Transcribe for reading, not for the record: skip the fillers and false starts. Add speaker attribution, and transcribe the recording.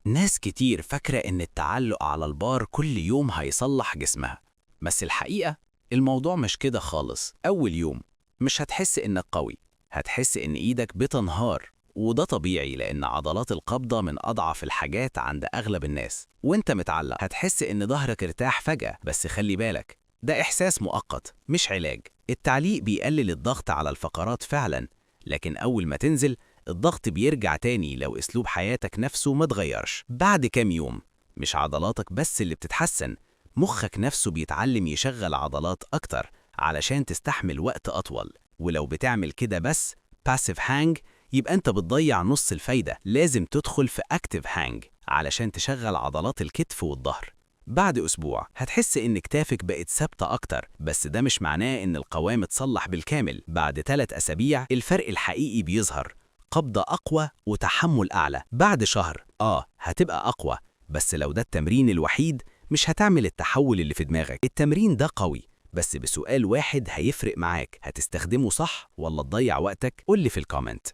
Speaker 1: ناس كتير فاكرة إن التعلق على البار كل يوم هيصلح جسمها، بس الحقيقة الموضوع مش كده خالص. أول يوم مش هتحس إنك قوي، هتحس إن إيدك بتنهار، وده طبيعي لأن عضلات القبضة من أضعف الحاجات عند أغلب الناس. وإنت متعلق هتحس إن ظهرك ارتاح فجأة، بس خلي بالك ده إحساس مؤقت مش علاج. التعليق بيقلل الضغط على الفقرات فعلا، لكن أول ما تنزل الضغط بيرجع تاني لو أسلوب حياتك نفسه ما اتغيرش. بعد كام يوم مش عضلاتك بس اللي بتتحسن، مخك نفسه بيتعلم يشغل عضلات أكتر علشان تستحمل وقت أطول. ولو بتعمل كده بس passive hang يبقى أنت بتضيع نص الفايدة. لازم تدخل في active hang علشان تشغل عضلات الكتف والظهر. بعد أسبوع هتحس إن كتافك بقت ثابتة أكتر، بس ده مش معناه إن القوام اتصلح بالكامل. بعد 3 أسابيع الفرق الحقيقي بيظهر، قبضة أقوى وتحمل أعلى. بعد شهر هتبقى أقوى، بس لو ده التمرين الوحيد مش هتعمل التحول اللي في دماغك. التمرين ده قوي، بس بسؤال واحد هيفرق معاك، هتستخدمه صح ولا تضيع وقتك؟ قولي في الكومنت.